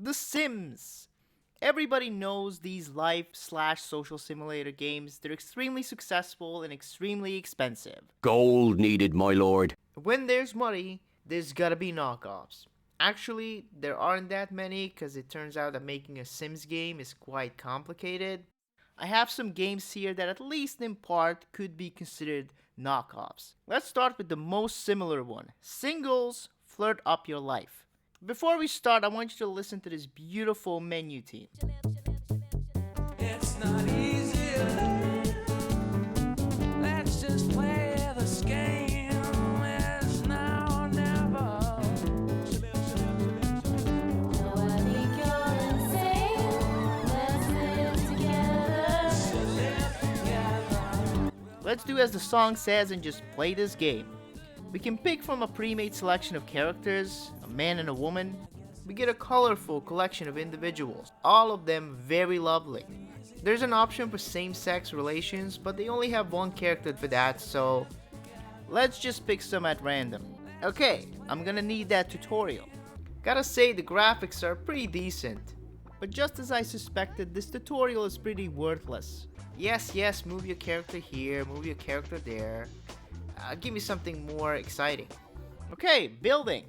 The Sims. Everybody knows these life/social simulator games. They're extremely successful and extremely expensive. Gold needed, my lord. When there's money, there's gotta be knockoffs. Actually, there aren't that many because it turns out that making a Sims game is quite complicated. I have some games here that at least in part could be considered knockoffs. Let's start with the most similar one, Singles Flirt Up Your Life. Before we start, I want you to listen to this beautiful menu theme. It's not easy. Let's just play this game. It's now or never. No, I think you're insane. Let's live together. Let's do as the song says and just play this game. We can pick from a pre-made selection of characters, a man and a woman. We get a colorful collection of individuals, all of them very lovely. There's an option for same-sex relations, but they only have one character for that, so let's just pick some at random. Okay, I'm gonna need that tutorial. Gotta say the graphics are pretty decent, but just as I suspected, this tutorial is pretty worthless. Yes, move your character here, move your character there. Give me something more exciting. Okay, building.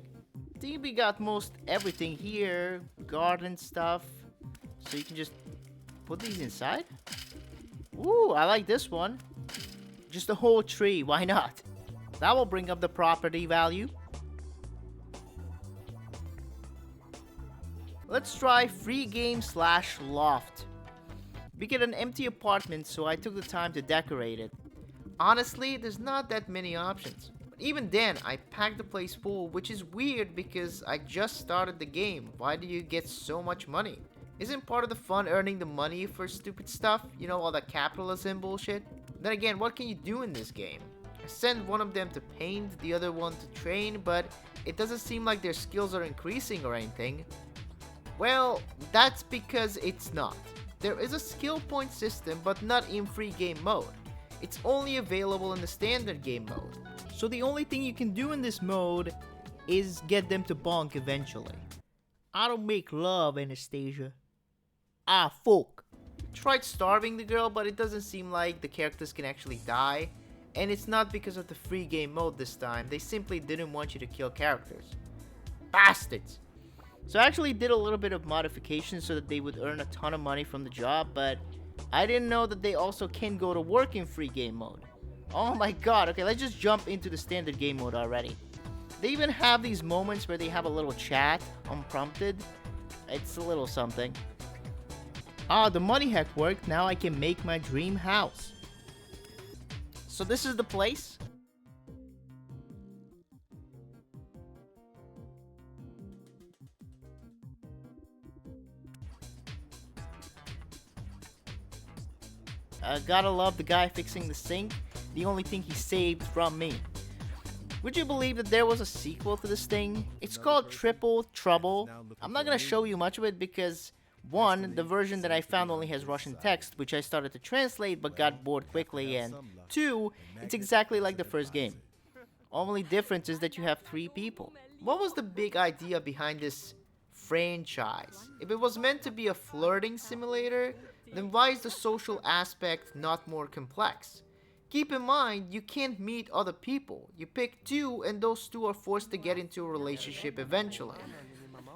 I think we got most everything here. Garden stuff. So you can just put these inside. Ooh, I like this one. Just a whole tree, why not? That will bring up the property value. Let's try free game/loft. We get an empty apartment, so I took the time to decorate it. Honestly, there's not that many options. But even then, I packed the place full, which is weird because I just started the game. Why do you get so much money? Isn't part of the fun earning the money for stupid stuff? You know, all that capitalism bullshit? Then again, what can you do in this game? I sent one of them to paint, the other one to train, but it doesn't seem like their skills are increasing or anything. Well, that's because it's not. There is a skill point system, but not in free game mode. It's only available in the standard game mode. So the only thing you can do in this mode is get them to bonk eventually. I don't make love, Anastasia. Ah, fuck. Tried starving the girl, but it doesn't seem like the characters can actually die. And it's not because of the free game mode this time. They simply didn't want you to kill characters. Bastards! So I actually did a little bit of modification so that they would earn a ton of money from the job, but I didn't know that they also can go to work in free game mode. Oh my god, okay, let's just jump into the standard game mode already. They even have these moments where they have a little chat, unprompted. It's a little something. Ah, the money hack worked, now I can make my dream house. So this is the place. Gotta love the guy fixing the sink, the only thing he saved from me. Would you believe that there was a sequel to this thing? It's called Triple Trouble. I'm not gonna show you much of it because, one, the version that I found only has Russian text, which I started to translate but got bored quickly, and two, it's exactly like the first game. Only difference is that you have 3 people. What was the big idea behind this franchise? If it was meant to be a flirting simulator, then why is the social aspect not more complex? Keep in mind, you can't meet other people. You pick 2 and those 2 are forced to get into a relationship eventually.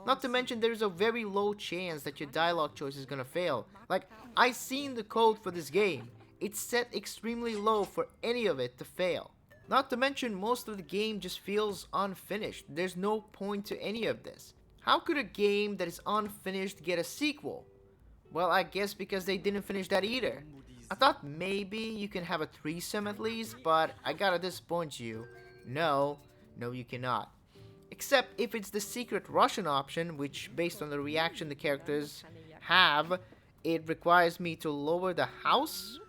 Not to mention there's a very low chance that your dialogue choice is gonna fail. Like, I seen the code for this game. It's set extremely low for any of it to fail. Not to mention most of the game just feels unfinished. There's no point to any of this. How could a game that is unfinished get a sequel? Well, I guess because they didn't finish that either. I thought maybe you can have a threesome at least, but I gotta disappoint you. No, you cannot. Except if it's the secret Russian option, which based on the reaction the characters have, it requires me to lower the house?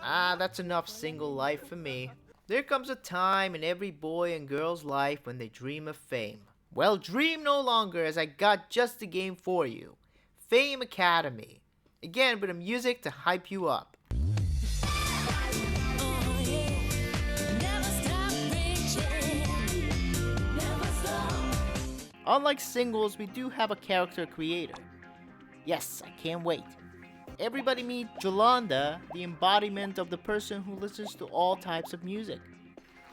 That's enough single life for me. There comes a time in every boy and girl's life when they dream of fame. Well, dream no longer, as I got just the game for you. Fame Academy. Again, with the music to hype you up. Unlike singles, we do have a character creator. Yes, I can't wait. Everybody meet Jolanda, the embodiment of the person who listens to all types of music.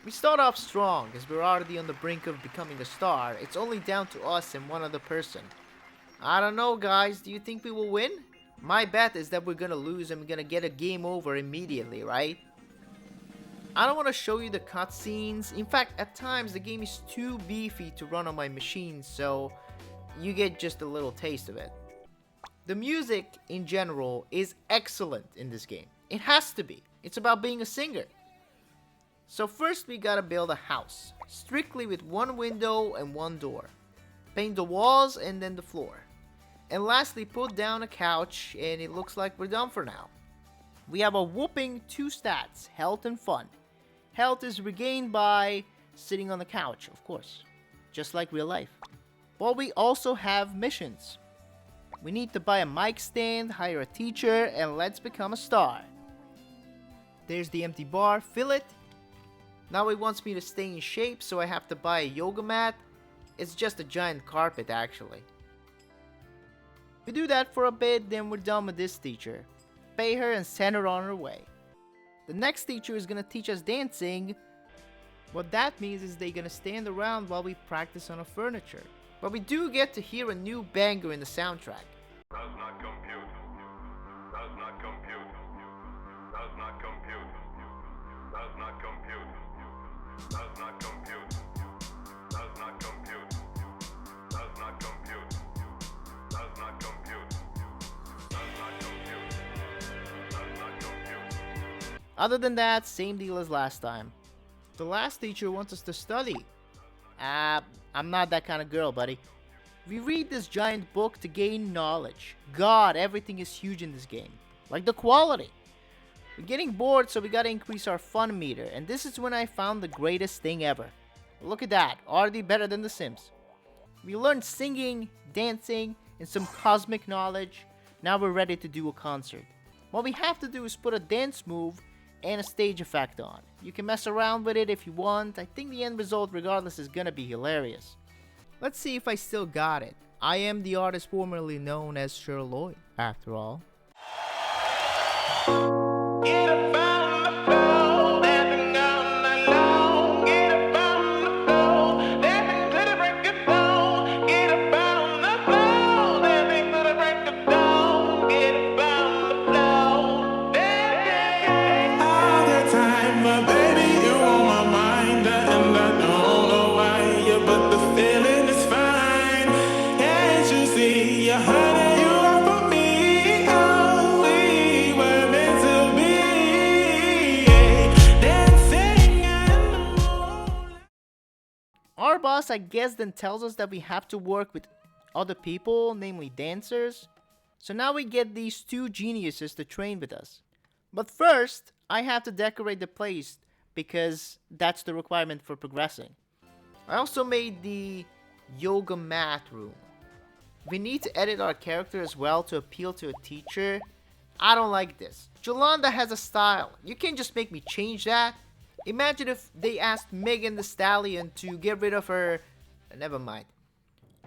We start off strong, as we're already on the brink of becoming a star. It's only down to us and one other person. I don't know, guys, do you think we will win? My bet is that we're gonna lose and we're gonna get a game over immediately, right? I don't want to show you the cutscenes. In fact, at times the game is too beefy to run on my machine, so you get just a little taste of it. The music, in general, is excellent in this game. It has to be. It's about being a singer. So first we gotta build a house, strictly with one window and one door. Paint the walls and then the floor. And lastly, put down a couch, and it looks like we're done for now. We have a whooping 2 stats, health and fun. Health is regained by sitting on the couch, of course, just like real life. But we also have missions. We need to buy a mic stand, hire a teacher, and let's become a star. There's the empty bar, fill it. Now it wants me to stay in shape, so I have to buy a yoga mat. It's just a giant carpet, actually. We do that for a bit, then we're done with this teacher. Pay her and send her on her way. The next teacher is gonna teach us dancing. What that means is they're gonna stand around while we practice on a furniture. But we do get to hear a new banger in the soundtrack. Does not compute. Does not compute. Does not compute. Does not compute. Does not compute. Does not compute. Does not compute. Does not compute. Does not compute. Does not compute. Other than that, same deal as last time. The last teacher wants us to study. I'm not that kind of girl, buddy. We read this giant book to gain knowledge. God, everything is huge in this game. Like the quality. We're getting bored, so we gotta increase our fun meter. And this is when I found the greatest thing ever. Look at that, already better than The Sims. We learned singing, dancing, and some cosmic knowledge. Now we're ready to do a concert. What we have to do is put a dance move and a stage effect on. You can mess around with it if you want. I think the end result regardless is gonna be hilarious. Let's see if I still got it. I am the artist formerly known as Cheryl Lloyd, after all. Get up on the floor, dancing all night long. Get up on the floor, dancing to the break of dawn. Get up on the floor, dancing to the break of dawn. Get up on the floor, dancing. All the time, but baby, you on my mind, and I don't know why, but the feeling is fine. Can't you see, honey, you are for me? Oh, we were meant to be, dancing in the moonlight. Our boss, I guess, then tells us that we have to work with other people, namely dancers. So now we get these 2 geniuses to train with us. But first, I have to decorate the place because that's the requirement for progressing. I also made the yoga mat room. We need to edit our character as well to appeal to a teacher. I don't like this. Jolanda has a style. You can't just make me change that. Imagine if they asked Megan Thee Stallion to get rid of her... Never mind.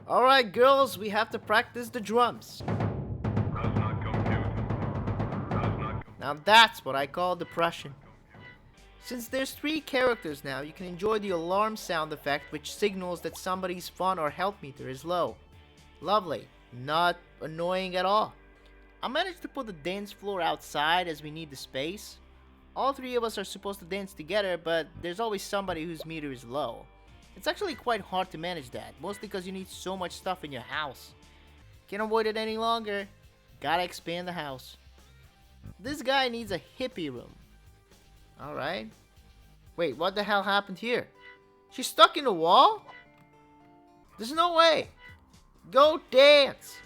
Alright girls, we have to practice the drums. Does not compute. Does not compute. Now that's what I call depression. Since there's 3 characters now, you can enjoy the alarm sound effect which signals that somebody's fun or health meter is low. Lovely. Not annoying at all. I managed to put the dance floor outside as we need the space. All 3 of us are supposed to dance together, but there's always somebody whose meter is low. It's actually quite hard to manage that, mostly because you need so much stuff in your house. Can't avoid it any longer. Gotta expand the house. This guy needs a hippie room. Alright. Wait, what the hell happened here? She's stuck in the wall? There's no way. Go dance.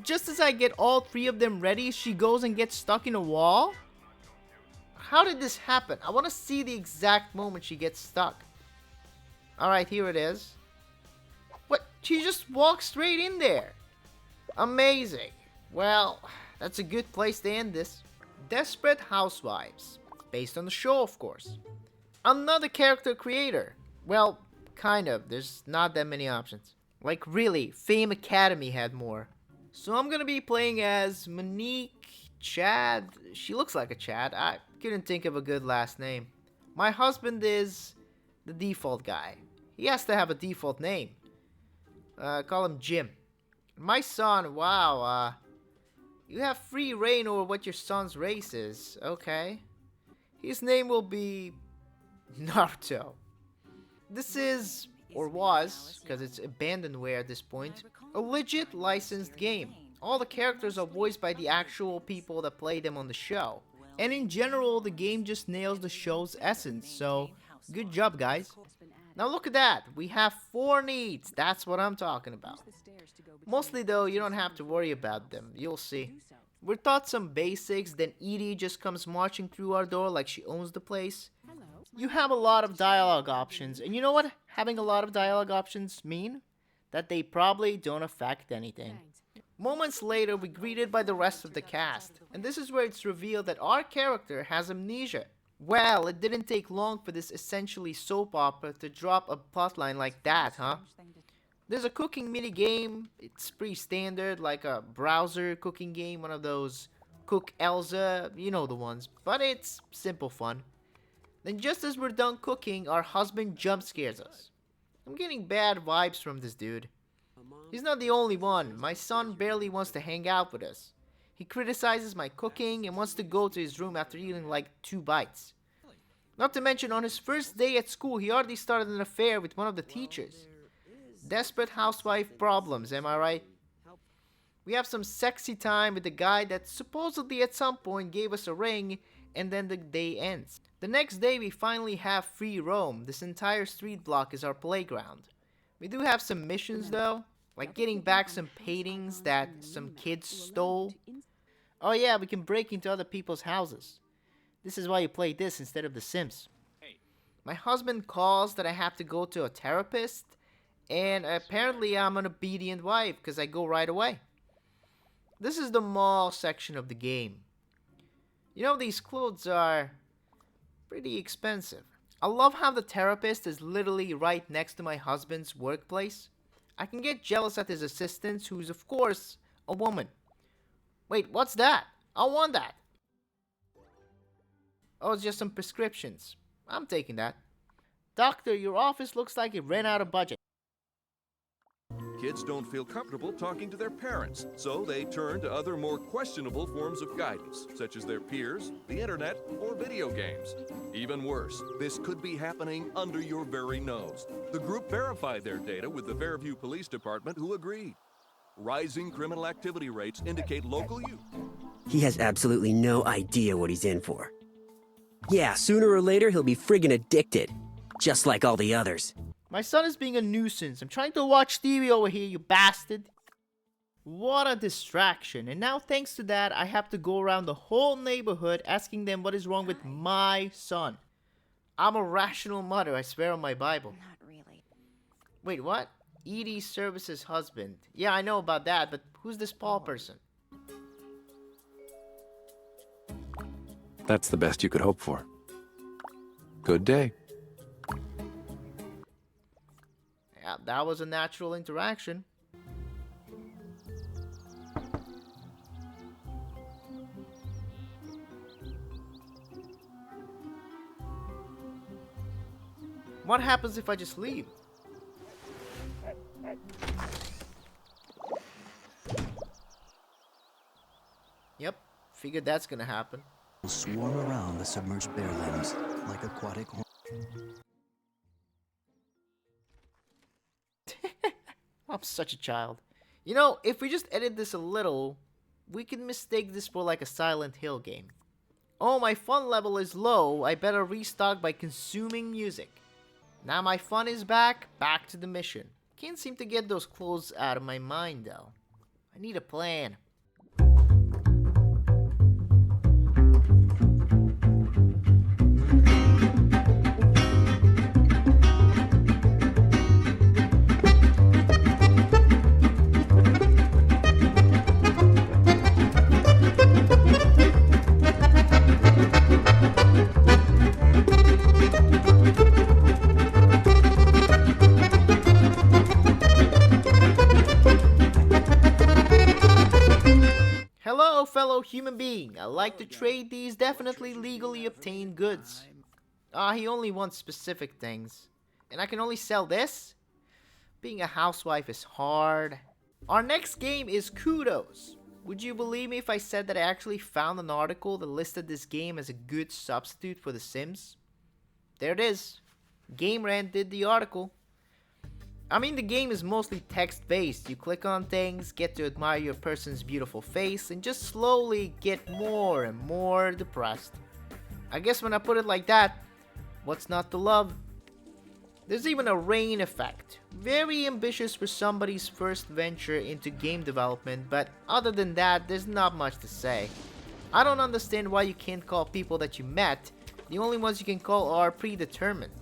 Just as I get all 3 of them ready, she goes and gets stuck in a wall? How did this happen? I want to see the exact moment she gets stuck. Alright, here it is. What? She just walked straight in there. Amazing. Well, that's a good place to end this. Desperate Housewives. Based on the show, of course. Another character creator. Well, kind of. There's not that many options. Like really, Fame Academy had more. So I'm gonna be playing as Monique Chad. She looks like a Chad. I couldn't think of a good last name. My husband is the default guy. He has to have a default name. Call him Jim. My son, wow, you have free reign over what your son's race is. Okay. His name will be Naruto. This is, or was, because it's abandonware at this point, a legit licensed game. All the characters are voiced by the actual people that play them on the show. And in general, the game just nails the show's essence, so good job, guys. Now look at that, we have 4 needs, that's what I'm talking about. Mostly though, you don't have to worry about them, you'll see. We're taught some basics, then Edie just comes marching through our door like she owns the place. You have a lot of dialogue options, and you know what having a lot of dialogue options mean? That they probably don't affect anything. Moments later, we're greeted by the rest of the cast, and this is where it's revealed that our character has amnesia. Well, it didn't take long for this essentially soap opera to drop a plotline like that, huh? There's a cooking mini game. It's pretty standard, like a browser cooking game, one of those Cook Elsa, you know the ones, but it's simple fun. Then just as we're done cooking, our husband jump scares us. I'm getting bad vibes from this dude. He's not the only one. My son barely wants to hang out with us. He criticizes my cooking and wants to go to his room after eating like 2 bites. Not to mention, on his first day at school, he already started an affair with one of the teachers. Desperate housewife problems, am I right? We have some sexy time with the guy that supposedly at some point gave us a ring, and then the day ends. The next day we finally have free roam. This entire street block is our playground. We do have some missions though, like getting back some paintings that some kids stole. Oh yeah, we can break into other people's houses. This is why you play this instead of The Sims. My husband calls that I have to go to a therapist, and apparently I'm an obedient wife because I go right away. This is the mall section of the game. You know, these clothes are pretty expensive. I love how the therapist is literally right next to my husband's workplace. I can get jealous at his assistant, who's of course a woman. Wait, what's that? I want that. Oh, it's just some prescriptions. I'm taking that. Doctor, your office looks like it ran out of budget. Kids don't feel comfortable talking to their parents, so they turn to other more questionable forms of guidance, such as their peers, the internet, or video games. Even worse, this could be happening under your very nose. The group verified their data with the Fairview Police Department, who agreed. Rising criminal activity rates indicate local youth. He has absolutely no idea what he's in for. Yeah, sooner or later he'll be friggin' addicted, just like all the others. My son is being a nuisance. I'm trying to watch TV over here, you bastard. What a distraction. And now thanks to that, I have to go around the whole neighborhood asking them what is wrong with my son. I'm a rational mother, I swear on my Bible. Not really. Wait, what? Edie Service's husband. Yeah, I know about that, but who's this Paul person? That's the best you could hope for. Good day. Yeah, that was a natural interaction. What happens if I just leave? Yep, figured that's gonna happen. Will swarm around the submerged bear limbs like aquatic I'm such a child. You know, if we just edit this a little, we can mistake this for like a Silent Hill game. Oh, my fun level is low. I better restock by consuming music. Now my fun is back to the mission. Can't seem to get those clothes out of my mind though. I need a plan. Hello, fellow human being. I like to trade these definitely legally obtained goods. He only wants specific things. And I can only sell this? Being a housewife is hard. Our next game is Kudos. Would you believe me if I said that I actually found an article that listed this game as a good substitute for The Sims? There it is. Game Rant did the article. I mean, the game is mostly text-based. You click on things, get to admire your person's beautiful face, and just slowly get more and more depressed. I guess when I put it like that, what's not to love? There's even a rain effect. Very ambitious for somebody's first venture into game development, but other than that, there's not much to say. I don't understand why you can't call people that you met. The only ones you can call are predetermined.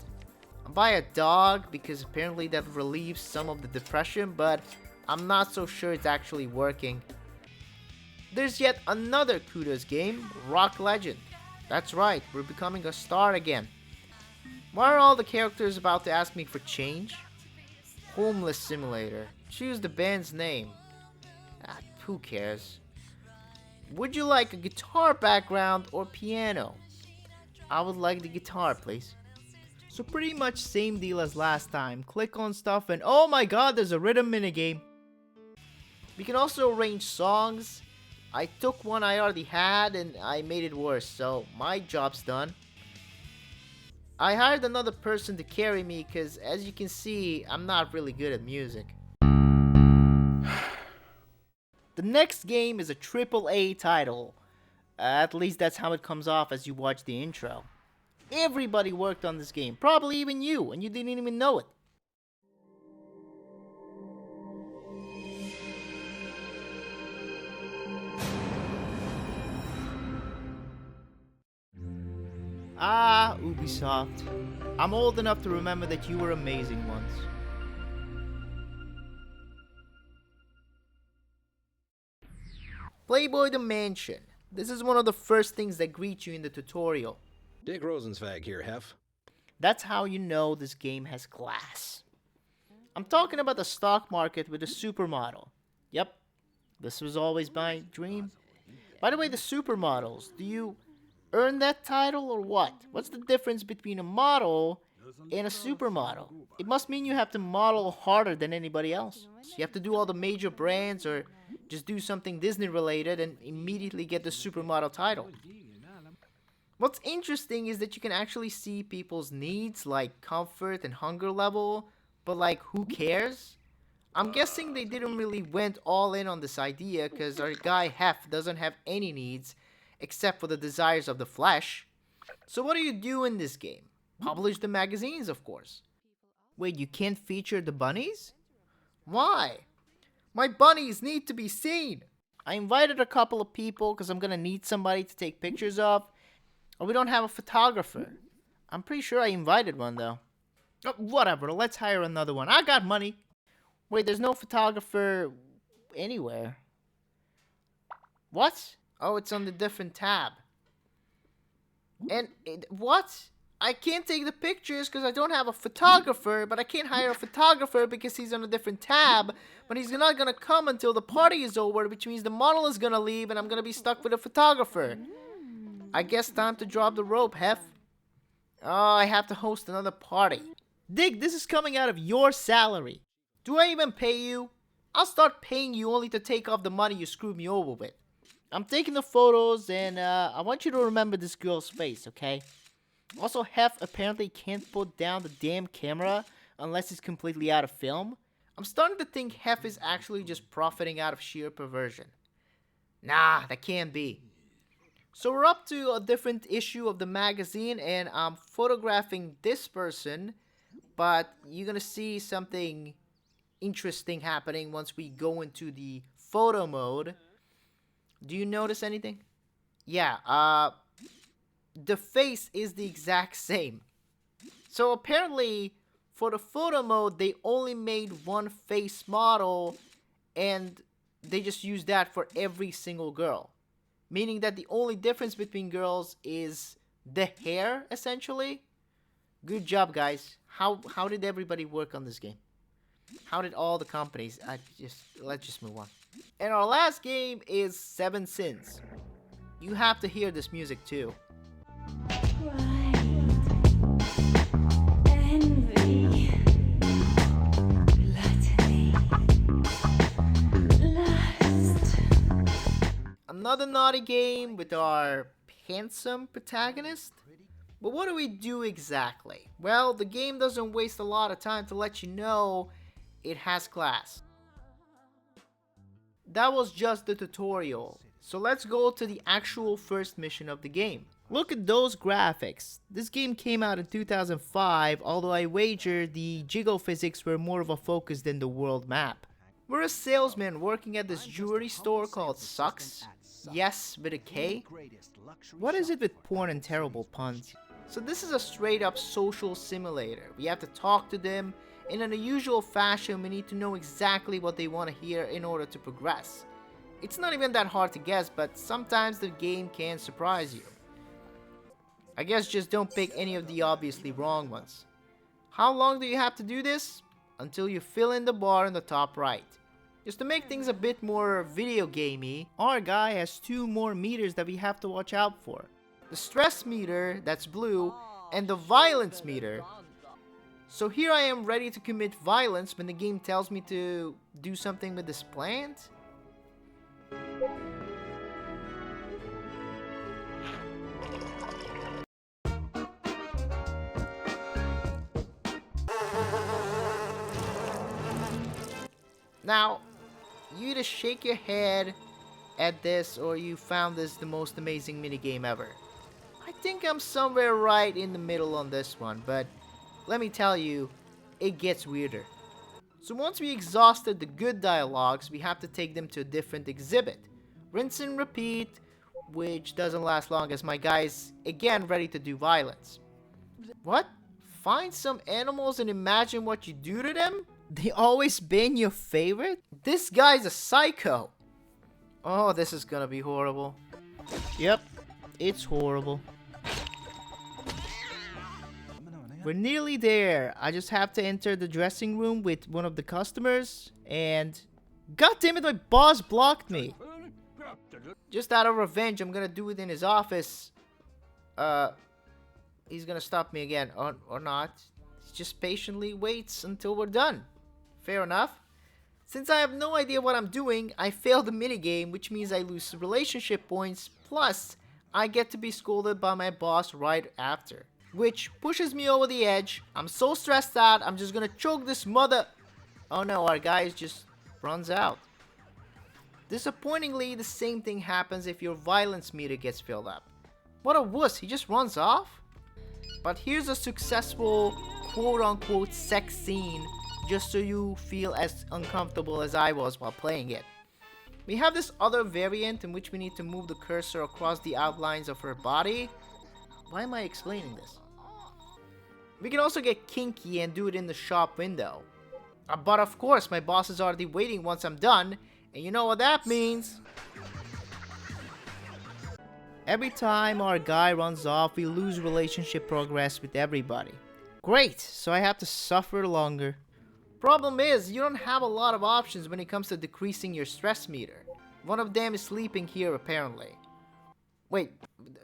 Buy a dog because apparently that relieves some of the depression, but I'm not so sure it's actually working. There's yet another Kudos game, Rock Legend. That's right, we're becoming a star again. Why are all the characters about to ask me for change? Homeless Simulator. Choose the band's name. Who cares? Would you like a guitar background or piano? I would like the guitar, please. So pretty much same deal as last time. Click on stuff and oh my god, there's a rhythm minigame. We can also arrange songs. I took one I already had and I made it worse, so my job's done. I hired another person to carry me because, as you can see, I'm not really good at music. The next game is a AAA title. At least that's how it comes off as you watch the intro. Everybody worked on this game, probably even you, and you didn't even know it. Ubisoft. I'm old enough to remember that you were amazing once. Playboy the Mansion. This is one of the first things that greet you in the tutorial. Dick Rosenzweig here, Hef. That's how you know this game has class. I'm talking about the stock market with a supermodel. Yep, this was always my dream. By the way, the supermodels, do you earn that title or what? What's the difference between a model and a supermodel? It must mean you have to model harder than anybody else. So you have to do all the major brands or just do something Disney related and immediately get the supermodel title. What's interesting is that you can actually see people's needs like comfort and hunger level, but like who cares? I'm guessing they didn't really went all in on this idea because our guy Hef doesn't have any needs except for the desires of the flesh. So what do you do in this game? Publish the magazines, of course. Wait, you can't feature the bunnies? Why? My bunnies need to be seen. I invited a couple of people because I'm gonna need somebody to take pictures of. Oh, we don't have a photographer. I'm pretty sure I invited one though. Oh, whatever, let's hire another one. I got money. Wait, there's no photographer anywhere. What? Oh, it's on the different tab. And what? I can't take the pictures because I don't have a photographer, but I can't hire a photographer because he's on a different tab, but he's not gonna come until the party is over, which means the model is gonna leave and I'm gonna be stuck with a photographer. I guess time to drop the rope, Hef. Oh, I have to host another party. Dig, this is coming out of your salary. Do I even pay you? I'll start paying you only to take off the money you screwed me over with. I'm taking the photos and I want you to remember this girl's face, okay? Also, Hef apparently can't put down the damn camera unless it's completely out of film. I'm starting to think Hef is actually just profiting out of sheer perversion. Nah, that can't be. So we're up to a different issue of the magazine and I'm photographing this person, but you're gonna see something interesting happening once we go into the photo mode. Do you notice anything? Yeah, the face is the exact same. So apparently, for the photo mode, they only made one face model and they just used that for every single girl. Meaning that the only difference between girls is the hair, essentially. Good job, guys. How did everybody work on this game? How did all the companies? Let's just move on. And our last game is Seven Sins. You have to hear this music too. Envy, gluttony, lust. Another naughty game with our handsome protagonist. But what do we do exactly? Well, the game doesn't waste a lot of time to let you know it has class. That was just the tutorial. So let's go to the actual first mission of the game. Look at those graphics. This game came out in 2005, although I wager the jiggle physics were more of a focus than the world map. We're a salesman working at this jewelry store called Sucks. Yes, with a K. What is it with porn and terrible puns? So this is a straight up social simulator. We have to talk to them. In an unusual fashion, we need to know exactly what they want to hear in order to progress. It's not even that hard to guess, but sometimes the game can surprise you. I guess just don't pick any of the obviously wrong ones. How long do you have to do this? Until you fill in the bar in the top right. Just to make things a bit more video gamey, our guy has 2 more meters that we have to watch out for. The stress meter, that's blue, and the violence meter. So here I am ready to commit violence when the game tells me to do something with this plant. Now, you either shake your head at this or you found this the most amazing minigame ever. I think I'm somewhere right in the middle on this one, but let me tell you, it gets weirder. So once we exhausted the good dialogues, we have to take them to a different exhibit. Rinse and repeat, which doesn't last long as my guy's again ready to do violence. What? Find some animals and imagine what you do to them? They always been your favorite? This guy's a psycho. Oh, this is gonna be horrible. Yep, it's horrible. We're nearly there. I just have to enter the dressing room with one of the customers and... God damn it, my boss blocked me. Just out of revenge, I'm gonna do it in his office. He's gonna stop me again, or not. He just patiently waits until we're done. Fair enough. Since I have no idea what I'm doing, I fail the minigame, which means I lose relationship points, plus I get to be scolded by my boss right after. Which pushes me over the edge. I'm so stressed out, I'm just gonna choke this mother... Oh no, our guy just runs out. Disappointingly, the same thing happens if your violence meter gets filled up. What a wuss, he just runs off? But here's a successful quote-unquote sex scene, just so you feel as uncomfortable as I was while playing it. We have this other variant in which we need to move the cursor across the outlines of her body. Why am I explaining this? We can also get kinky and do it in the shop window. But of course, my boss is already waiting once I'm done, and you know what that means. Every time our guy runs off, we lose relationship progress with everybody. Great, so I have to suffer longer. Problem is, you don't have a lot of options when it comes to decreasing your stress meter. One of them is sleeping here apparently. Wait,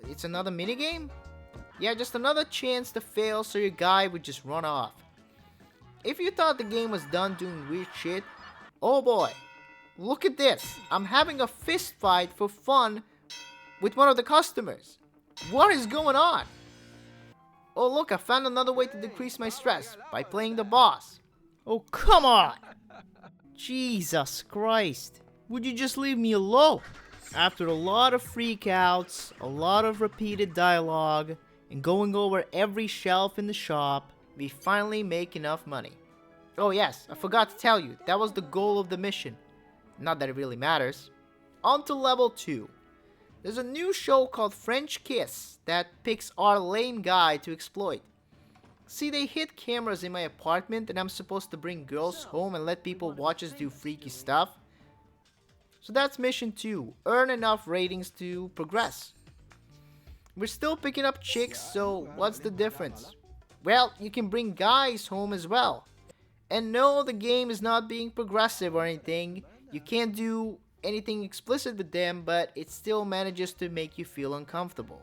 it's another minigame? Yeah, just another chance to fail so your guy would just run off. If you thought the game was done doing weird shit, oh boy, look at this. I'm having a fist fight for fun with one of the customers. What is going on? Oh look, I found another way to decrease my stress, by playing the boss. Oh come on! Jesus Christ. Would you just leave me alone? After a lot of freakouts, a lot of repeated dialogue, and going over every shelf in the shop, we finally make enough money. Oh yes, I forgot to tell you, that was the goal of the mission. Not that it really matters. On to level 2. There's a new show called French Kiss that picks our lame guy to exploit. See, they hid cameras in my apartment and I'm supposed to bring girls home and let people watch us do freaky stuff. So that's mission 2, earn enough ratings to progress. We're still picking up chicks, so what's the difference? Well, you can bring guys home as well. And no, the game is not being progressive or anything. You can't do anything explicit with them, but it still manages to make you feel uncomfortable.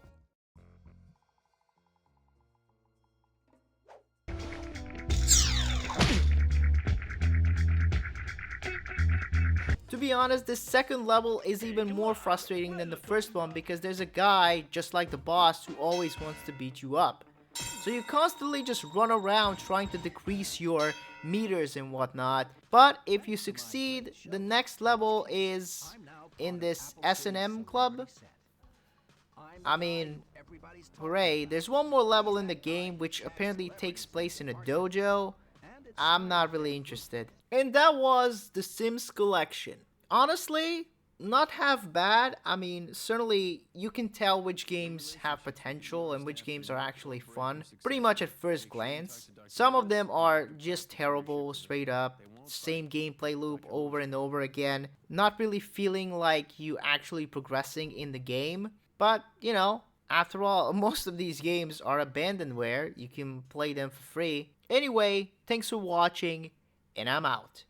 To be honest, this second level is even more frustrating than the first one because there's a guy, just like the boss, who always wants to beat you up. So you constantly just run around trying to decrease your meters and whatnot. But if you succeed, the next level is in this S&M club. I mean, hooray. There's one more level in the game which apparently takes place in a dojo. I'm not really interested. And that was The Sims Collection. Honestly, not half bad. I mean, certainly you can tell which games have potential and which games are actually fun, pretty much at first glance. Some of them are just terrible, straight up, same gameplay loop over and over again, not really feeling like you actually progressing in the game. But, you know, after all, most of these games are abandonware. You can play them for free. Anyway, thanks for watching, and I'm out.